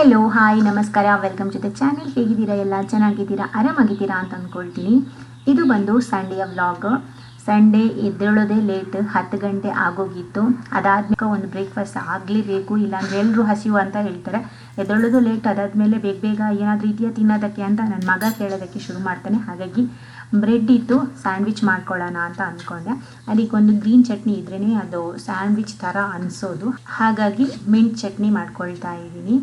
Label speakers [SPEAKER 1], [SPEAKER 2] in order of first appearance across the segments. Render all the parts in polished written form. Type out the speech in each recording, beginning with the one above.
[SPEAKER 1] Hello hi ನಮಸ್ಕಾರ, welcome to the channel. ಹೇಗಿದ್ದೀರಾ? ಎಲ್ಲ ಚೆನ್ನಾಗಿದ್ದೀರಾ, ಆರಾಮಾಗಿದ್ದೀರಾ ಅಂತ ಅಂದ್ಕೊಳ್ತೀನಿ. ಇದು ಬಂದು ಸಂಡೆಯ ವ್ಲಾಗ್. ಸಂಡೇ ಎದ್ದೇಳೋದೇ ಲೇಟ್, 10 ಗಂಟೆ ಆಗೋಗಿತ್ತು. ಅದಾದ್ಮೇಲೆ ಒಂದು ಬ್ರೇಕ್ಫಾಸ್ಟ್ ಆಗಲೇಬೇಕು, ಇಲ್ಲಾಂದರೆ ಎಲ್ಲರೂ ಹಸಿವು ಅಂತ ಹೇಳ್ತಾರೆ. ಎದ್ದೇಳೋದು ಲೇಟ್, ಅದಾದಮೇಲೆ ಬೇಗ ಏನಾದರೂ ಇದೆಯಾ ತಿನ್ನೋದಕ್ಕೆ ಅಂತ ನನ್ನ ಮಗ ಕೇಳೋದಕ್ಕೆ ಶುರು ಮಾಡ್ತಾನೆ. ಹಾಗಾಗಿ ಬ್ರೆಡ್ ಇತ್ತು, ಸ್ಯಾಂಡ್ವಿಚ್ ಮಾಡ್ಕೊಳ್ಳೋಣ ಅಂತ ಅಂದ್ಕೊಂಡೆ. ಅದಕ್ಕೊಂದು ಗ್ರೀನ್ ಚಟ್ನಿ ಇದ್ರೇ ಅದು ಸ್ಯಾಂಡ್ವಿಚ್ ಥರ ಅನಿಸೋದು. ಹಾಗಾಗಿ ಮಿಂಟ್ ಚಟ್ನಿ ಮಾಡ್ಕೊಳ್ತಾ ಇದ್ದೀನಿ.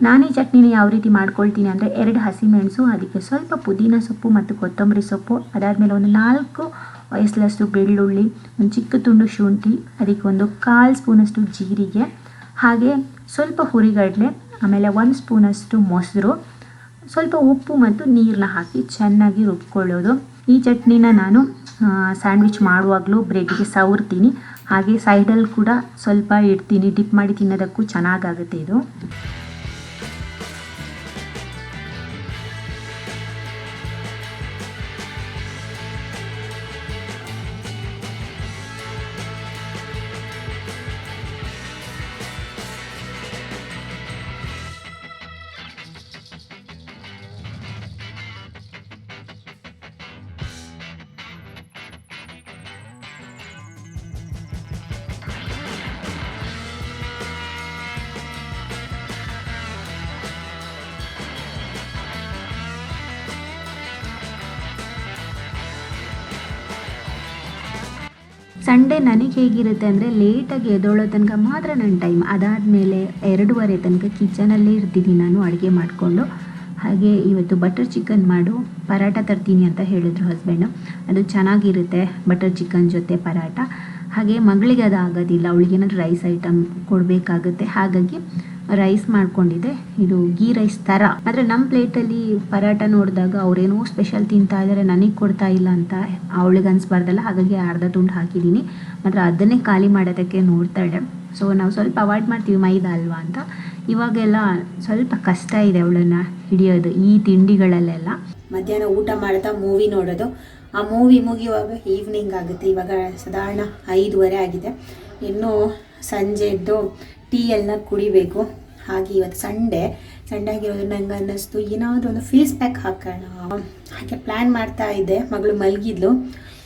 [SPEAKER 1] ನಾನೇ ಚಟ್ನಿನ ಯಾವ ರೀತಿ ಮಾಡ್ಕೊಳ್ತೀನಿ ಅಂದರೆ 2 ಹಸಿಮೆಣಸು, ಅದಕ್ಕೆ ಸ್ವಲ್ಪ ಪುದೀನ ಸೊಪ್ಪು ಮತ್ತು ಕೊತ್ತಂಬರಿ ಸೊಪ್ಪು, ಅದಾದಮೇಲೆ ಒಂದು 4 ಎಸಳಷ್ಟು ಬೆಳ್ಳುಳ್ಳಿ, ಒಂದು ಚಿಕ್ಕ ತುಂಡು ಶುಂಠಿ, ಅದಕ್ಕೆ ಒಂದು 1/4 ಸ್ಪೂನಷ್ಟು ಜೀರಿಗೆ, ಹಾಗೆ ಸ್ವಲ್ಪ ಹುರಿಗಡಲೆ, ಆಮೇಲೆ 1 ಸ್ಪೂನಷ್ಟು ಮೊಸರು, ಸ್ವಲ್ಪ ಉಪ್ಪು ಮತ್ತು ನೀರನ್ನ ಹಾಕಿ ಚೆನ್ನಾಗಿ ರುಬ್ಕೊಳ್ಳೋದು. ಈ ಚಟ್ನಿನ ನಾನು ಸ್ಯಾಂಡ್ವಿಚ್ ಮಾಡುವಾಗಲೂ ಬ್ರೆಡ್ಗೆ ಸವರ್ತೀನಿ, ಹಾಗೆ ಸೈಡಲ್ಲಿ ಕೂಡ ಸ್ವಲ್ಪ ಇಡ್ತೀನಿ. ಡಿಪ್ ಮಾಡಿ ತಿನ್ನೋದಕ್ಕೂ ಚೆನ್ನಾಗಾಗುತ್ತೆ ಇದು. ಸಂಡೇ ನನಗೆ ಹೇಗಿರುತ್ತೆ ಅಂದರೆ ಲೇಟಾಗಿ ಎದ್ದೊಳ್ಳೋ ತನಕ ಮಾತ್ರ ನನ್ನ ಟೈಮ್. ಅದಾದಮೇಲೆ 2:30 ತನಕ ಕಿಚನಲ್ಲೇ ಇರ್ತೀನಿ ನಾನು ಅಡುಗೆ ಮಾಡಿಕೊಂಡು. ಹಾಗೆ ಇವತ್ತು ಬಟರ್ ಚಿಕನ್ ಮಾಡು, ಪರಾಟ ತರ್ತೀನಿ ಅಂತ ಹೇಳಿದ್ರು ಹಸ್ಬೆಂಡು. ಅದು ಚೆನ್ನಾಗಿರುತ್ತೆ ಬಟರ್ ಚಿಕನ್ ಜೊತೆ ಪರಾಟ. ಹಾಗೆ ಮಗಳಿಗೆ ಅದು ಆಗೋದಿಲ್ಲ, ಅವಳಿಗೇನಾದ್ರು ರೈಸ್ ಐಟಮ್ ಕೊಡಬೇಕಾಗುತ್ತೆ. ಹಾಗಾಗಿ ರೈಸ್ ಮಾಡ್ಕೊಂಡಿದ್ದೆ. ಇದು ಗೀ ರೈಸ್ ಥರ. ಆದರೆ ನಮ್ಮ ಪ್ಲೇಟಲ್ಲಿ ಪರಾಟ ನೋಡಿದಾಗ ಅವರೇನೋ ಸ್ಪೆಷಲ್ ತಿಂತಾ ಇದ್ದಾರೆ, ನನಗೆ ಕೊಡ್ತಾ ಇಲ್ಲ ಅಂತ ಅವಳಿಗೆ ಅನಿಸ್ಬಾರ್ದಲ್ಲ. ಹಾಗಾಗಿ ಅರ್ಧ ತುಂಡು ಹಾಕಿದ್ದೀನಿ. ಮಾತ್ರ ಅದನ್ನೇ ಖಾಲಿ ಮಾಡೋದಕ್ಕೆ ನೋಡ್ತಾಳೆ. ಸೊ ನಾವು ಸ್ವಲ್ಪ ಅವಾಯ್ಡ್ ಮಾಡ್ತೀವಿ, ಮೈದಾ ಅಲ್ವಾ ಅಂತ. ಇವಾಗೆಲ್ಲ ಸ್ವಲ್ಪ ಕಷ್ಟ ಇದೆ ಅವಳನ್ನು ಹಿಡಿಯೋದು ಈ ತಿಂಡಿಗಳಲ್ಲೆಲ್ಲ. ಮಧ್ಯಾಹ್ನ ಊಟ ಮಾಡ್ತಾ ಮೂವಿ ನೋಡೋದು. ಆ ಮೂವಿ ಮುಗಿಯುವಾಗ ಈವ್ನಿಂಗ್ ಆಗುತ್ತೆ. ಇವಾಗ ಸಾಧಾರಣ 5:30 ಆಗಿದೆ. ಇನ್ನು ಸಂಜೆದ್ದು ಟೀ ಎಲ್ಲ ಕುಡಿಬೇಕು. ಹಾಗೆ ಇವತ್ತು ಸಂಡೇ ಆಗಿರೋದು ನಂಗೆ ಅನ್ನಿಸ್ತು ಏನಾದರೂ ಒಂದು ಫೇಸ್ ಪ್ಯಾಕ್ ಹಾಕೋಣ. ಹಾಗೆ ಪ್ಲ್ಯಾನ್ ಮಾಡ್ತಾ ಇದ್ದೆ. ಮಗಳು ಮಲಗಿದ್ಲು,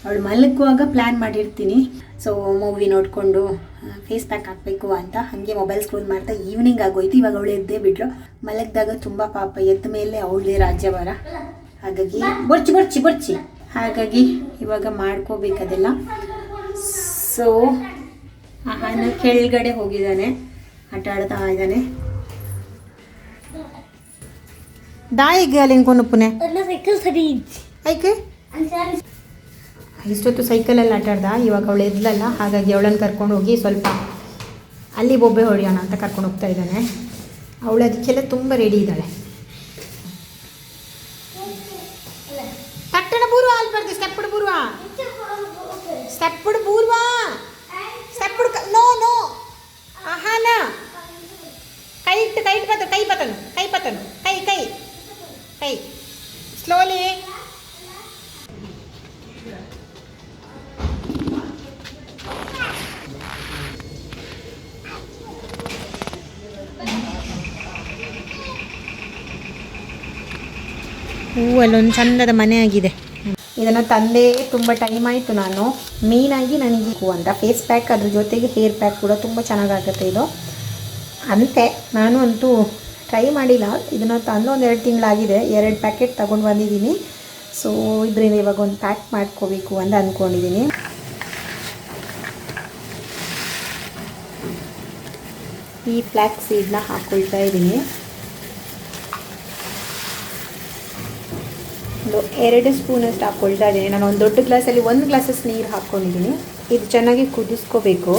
[SPEAKER 1] ಅವಳು ಮಲಗುವಾಗ ಪ್ಲ್ಯಾನ್ ಮಾಡಿರ್ತೀನಿ. ಸೊ ಮೂವಿ ನೋಡಿಕೊಂಡು ಫೇಸ್ ಪ್ಯಾಕ್ ಹಾಕಬೇಕು ಅಂತ ಹಾಗೆ ಮೊಬೈಲ್ ಸ್ಕ್ರೋಲ್ ಮಾಡ್ತಾ ಈವ್ನಿಂಗ್ ಆಗೋಯ್ತು. ಇವಾಗ ಅವಳು ಎದ್ದೇ ಬಿಟ್ಲು. ಮಲಗಿದಾಗ ತುಂಬ ಪಾಪ, ಎದ್ದ ಮೇಲೆ ಅವಳದೇ ರಾಜ್ಯಭಾರ. ಹಾಗಾಗಿ ಬರ್ಚಿ ಹಾಗಾಗಿ ಇವಾಗ ಮಾಡ್ಕೋಬೇಕದೆಲ್ಲ. ಸೊ ಅಹನ ಕೆಳಗಡೆ ಹೋಗಿದ್ದಾನೆ, ಆಟ ಆಡ್ತಾ ಇದ್ದಾನೆ. ದಾಯಿಗೆ ಅಲ್ಲಿ ಪುಣೆ ಐಕೆ ಇಷ್ಟೊತ್ತು ಸೈಕಲಲ್ಲಿ ಆಟ ಆಡ್ದ. ಇವಾಗ ಅವಳು ಎದ್ಲಲ್ಲ, ಹಾಗಾಗಿ ಅವಳನ್ನು ಕರ್ಕೊಂಡು ಹೋಗಿ ಸ್ವಲ್ಪ ಅಲ್ಲಿ ಬೊಬ್ಬೆ ಹೊಡೆಯೋಣ ಅಂತ ಕರ್ಕೊಂಡು ಹೋಗ್ತಾ ಇದ್ದಾನೆ. ಅವಳು ಅದಕ್ಕೆಲ್ಲ ತುಂಬ ರೆಡಿ ಇದ್ದಾಳೆ. ತಟ್ಟಣ ಬೂರ್ವ ಅಲ್ಲಿ ಬರ್ತೀವಿ. ಸ್ಟೆಪ್ಪುಡು ಬೂರ್ವ ನೋ ಆಹಾನ ಕೈ ಪತನು ಕೈ ಸ್ಲೋಲಿ. ಅಲ್ಲೊಂದು ಚಂದದ ಮನೆ ಆಗಿದೆ. ಇದನ್ನು ತಂದೆ ತುಂಬ ಟೈಮ್ ಆಯಿತು. ನಾನು ಮೇಯ್ನಾಗಿ ನನಗೆ ಅಂತ ಫೇಸ್ ಪ್ಯಾಕ್, ಅದ್ರ ಜೊತೆಗೆ ಹೇರ್ ಪ್ಯಾಕ್ ಕೂಡ ತುಂಬ ಚೆನ್ನಾಗಾಗುತ್ತೆ ಇದು ಅಂತೆ. ನಾನು ಅಂತೂ ಟ್ರೈ ಮಾಡಿಲ್ಲ. ಇದನ್ನು ತಂದು 1-2 ತಿಂಗಳಾಗಿದೆ. 2 ಪ್ಯಾಕೆಟ್ ತೊಗೊಂಡು ಬಂದಿದ್ದೀನಿ. ಸೊ ಇದರಿಂದ ಇವಾಗ ಒಂದು ಪ್ಯಾಕ್ ಮಾಡ್ಕೋಬೇಕು ಅಂತ ಅಂದ್ಕೊಂಡಿದ್ದೀನಿ. ಈ ಫ್ಲ್ಯಾಕ್ ಸೀಡ್ನ ಹಾಕ್ಕೊಳ್ತಾ ಇದ್ದೀನಿ. ಒಂದು 2 ಸ್ಪೂನಷ್ಟು ಹಾಕ್ಕೊಳ್ತಾ ಇದ್ದೀನಿ. ನಾನು ಒಂದು ದೊಡ್ಡ ಗ್ಲಾಸಲ್ಲಿ 1 ಗ್ಲಾಸಸ್ ನೀರು ಹಾಕ್ಕೊಂಡಿದ್ದೀನಿ. ಇದು ಚೆನ್ನಾಗಿ ಕುದಿಸ್ಕೋಬೇಕು.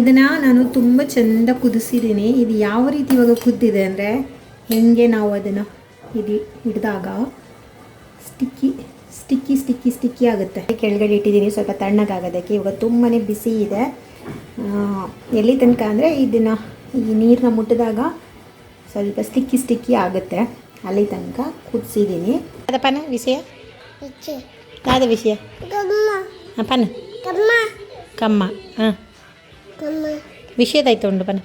[SPEAKER 1] ಇದನ್ನು ನಾನು ತುಂಬ ಚೆಂದ ಕುದಿಸಿದ್ದೀನಿ. ಇದು ಯಾವ ರೀತಿ ಇವಾಗ ಕುದ್ದಿದೆ ಅಂದರೆ, ಹೆಂಗೆ ನಾವು ಅದನ್ನು ಹಿಡಿದಾಗ ಸ್ಟಿಕ್ಕಿ ಆಗುತ್ತೆ. ಕೆಳಗಡೆ ಇಟ್ಟಿದ್ದೀನಿ ಸ್ವಲ್ಪ ತಣ್ಣಗಾಗೋದಕ್ಕೆ. ಇವಾಗ ತುಂಬಾ ಬಿಸಿ ಇದೆ. ಎಲ್ಲಿ ತನಕ ಅಂದರೆ ಇದನ್ನು ಈ ನೀರನ್ನ ಮುಟ್ಟಿದಾಗ ಸ್ವಲ್ಪ ಸ್ಟಿಕ್ಕಿ ಆಗುತ್ತೆ. ಅಲ್ಲಿ ತನಕ ಕುದಿಸಿದ್ದೀನಿ. ಅದಪ್ಪನ ವಿಷಯ ಯಾವ್ದು ವಿಷಯ? ಅಪ್ಪನ
[SPEAKER 2] ಕಮ್ಮ ಹಾಂ ವಿಷಯದಾಯ್ತು ಉಂಡು ಬನ್ನ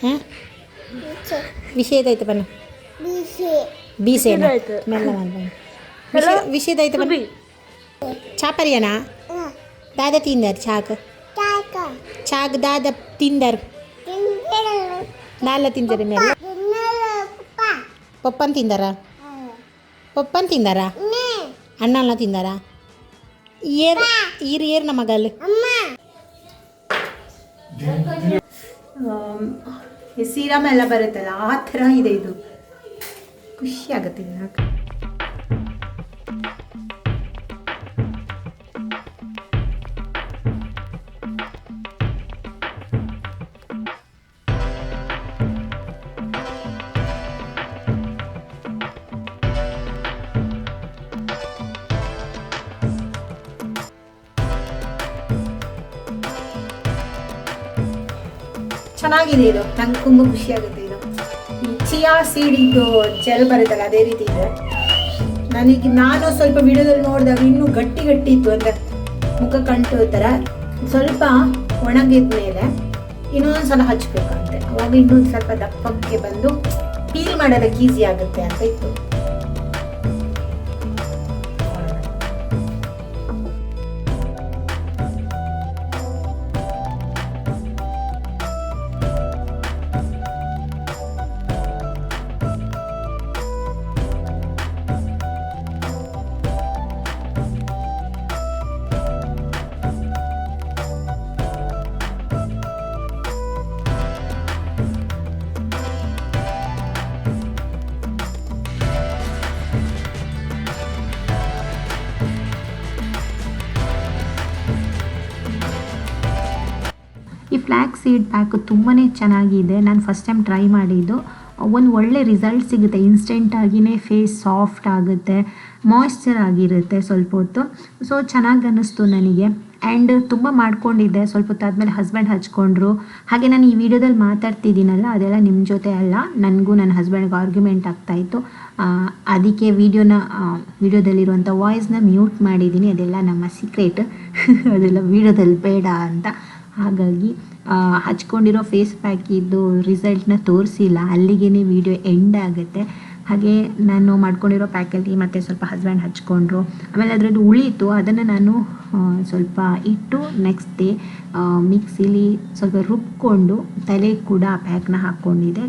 [SPEAKER 2] ಹಾಂ ವಿಷಯದಾಯ್ತು ಬನ್ನ ಬೀಸೇನ ಮೆಲ್ಲ ಬನ್ನ ವಿಷಯದಾಯ್ತು ಬನ್ನ ಚಾಪರಿಯನಾ ದಾದ ತಿಂದಾರ ಚಾಕ್ ದಾದ ತಿಂದಾರ ನಾಲ್ಲ ತಿಂತಾರೆ ಮೇಲೆ ಪಪ್ಪನ್ ತಿಂದಾರ ಪಪ್ಪನ್ ತಿಂದಾರ ಅಣ್ಣನ ತಿಂದಾರ ಏರ್ ನಮಗಲ್ಲಿ ಸೀರಮ್ ಎಲ್ಲ ಬರುತ್ತಲ್ಲ ಆ ಥರ ಇದೆ ಇದು ಖುಷಿ ಆಗುತ್ತೆ ತಿನ್ನಕ್ಕೆ ಚೆನ್ನಾಗಿದೆ ಇದು ನಂಗೆ ತುಂಬ ಖುಷಿ ಆಗುತ್ತೆ ಇದು ಈ ಚಿಯಾ ಸೀಡಿದ್ದು ಜೆಲ್ ಬರುತ್ತಲ್ಲ ಅದೇ ರೀತಿ ಇದೆ ನಾನು ಸ್ವಲ್ಪ ವಿಡಿಯೋದಲ್ಲಿ ನೋಡಿದಾಗ ಇನ್ನೂ ಗಟ್ಟಿ ಇತ್ತು ಅಂದರೆ ಮುಖ ಕಂಟು ಥರ ಸ್ವಲ್ಪ ಒಣಗಿದ ಮೇಲೆ ಇನ್ನೊಂದು ಸಲ ಹಚ್ಬೇಕಂತೆ ಅವಾಗ ಇನ್ನೊಂದು ಸ್ವಲ್ಪ ದಪ್ಪಕ್ಕೆ ಬಂದು ಪೀಲ್ ಮಾಡೋದಕ್ಕೆ ಈಸಿ ಆಗುತ್ತೆ ಅಂತ ಇತ್ತು.
[SPEAKER 1] ಈ ಫ್ಲ್ಯಾಕ್ಸ್ ಸೀಡ್ ಪ್ಯಾಕ್ ತುಂಬಾ ಚೆನ್ನಾಗಿದೆ. ನಾನು ಫಸ್ಟ್ ಟೈಮ್ ಟ್ರೈ ಮಾಡಿದ್ದು. ಒಂದು ಒಳ್ಳೆ ರಿಸಲ್ಟ್ ಸಿಗುತ್ತೆ. ಇನ್ಸ್ಟೆಂಟಾಗಿಯೇ ಫೇಸ್ ಸಾಫ್ಟ್ ಆಗುತ್ತೆ, ಮಾಯ್ಶ್ಚರ್ ಆಗಿರುತ್ತೆ ಸ್ವಲ್ಪ ಹೊತ್ತು. ಸೊ ಚೆನ್ನಾಗಿ ಅನ್ನಿಸ್ತು ನನಗೆ. ಆ್ಯಂಡ್ ತುಂಬ ಮಾಡ್ಕೊಂಡಿದ್ದೆ. ಸ್ವಲ್ಪ ಹೊತ್ತಾದಮೇಲೆ ಹಸ್ಬೆಂಡ್ ಹಚ್ಕೊಂಡ್ರು. ಹಾಗೆ ನಾನು ಈ ವಿಡಿಯೋದಲ್ಲಿ ಮಾತಾಡ್ತಿದ್ದೀನಲ್ಲ ಅದೆಲ್ಲ ನಿಮ್ಮ ಜೊತೆ ಅಲ್ಲ, ನನಗೂ ನನ್ನ ಹಸ್ಬೆಂಡ್ಗೆ ಆರ್ಗ್ಯುಮೆಂಟ್ ಆಗ್ತಾಯಿತ್ತು. ಅದಕ್ಕೆ ವಿಡಿಯೋದಲ್ಲಿರುವಂಥ ವಾಯ್ಸ್ನ ಮ್ಯೂಟ್ ಮಾಡಿದ್ದೀನಿ. ಅದೆಲ್ಲ ನಮ್ಮ ಸೀಕ್ರೆಟ್. ಅದೆಲ್ಲ ವಿಡಿಯೋದಲ್ಲಿ ಬೇಡ ಅಂತ. ಹಾಗಾಗಿ ಹಚ್ಕೊಂಡಿರೋ ಫೇಸ್ ಪ್ಯಾಕಿದ್ದು ರಿಸಲ್ಟ್ನ ತೋರಿಸಿಲ್ಲ, ಅಲ್ಲಿಗೇ ವಿಡಿಯೋ ಎಂಡ್ ಆಗುತ್ತೆ. ಹಾಗೆ ನಾನು ಮಾಡ್ಕೊಂಡಿರೋ ಪ್ಯಾಕಲ್ಲಿ ಮತ್ತು ಸ್ವಲ್ಪ ಹಸ್ಬೆಂಡ್ ಹಚ್ಕೊಂಡ್ರು. ಆಮೇಲೆ ಅದರದ್ದು ಉಳೀತು, ಅದನ್ನು ನಾನು ಸ್ವಲ್ಪ ಇಟ್ಟು ನೆಕ್ಸ್ಟ್ ಡೇ ಮಿಕ್ಸಿಲಿ ಸ್ವಲ್ಪ ರುಬ್ಕೊಂಡು ತಲೆಗೆ ಕೂಡ ಆ ಪ್ಯಾಕ್ನ ಹಾಕ್ಕೊಂಡಿದ್ದೆ.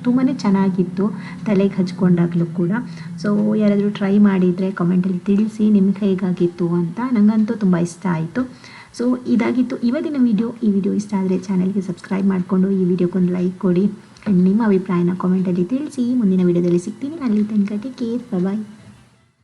[SPEAKER 1] ತುಂಬಾ ಚೆನ್ನಾಗಿತ್ತು ತಲೆಗೆ ಹಚ್ಕೊಂಡಾಗಲೂ ಕೂಡ. ಸೊ ಯಾರಾದರೂ ಟ್ರೈ ಮಾಡಿದರೆ ಕಮೆಂಟಲ್ಲಿ ತಿಳಿಸಿ ನಿಮ್ಗೆ ಹೇಗಾಗಿತ್ತು ಅಂತ. ನನಗಂತೂ ತುಂಬ ಇಷ್ಟ ಆಯಿತು. ಸೊ ಇದಾಗಿತ್ತು ಇವತ್ತಿನ ವಿಡಿಯೋ. ಈ ವಿಡಿಯೋ ಇಷ್ಟ ಆದರೆ ಚಾನಲ್ಗೆ ಸಬ್ಸ್ಕ್ರೈಬ್ ಮಾಡಿಕೊಂಡು ಈ ವಿಡಿಯೋಕ್ಕೊಂದು ಲೈಕ್ ಕೊಡಿ. ಆ್ಯಂಡ್ ನಿಮ್ಮ ಅಭಿಪ್ರಾಯನ ಕಾಮೆಂಟಲ್ಲಿ ತಿಳಿಸಿ. ಮುಂದಿನ ವಿಡಿಯೋದಲ್ಲಿ ಸಿಗ್ತೀನಿ. ಅಲ್ಲಿ ತನಕ ಟೇಕ್ ಕೇರ್, ಬಾಯ್.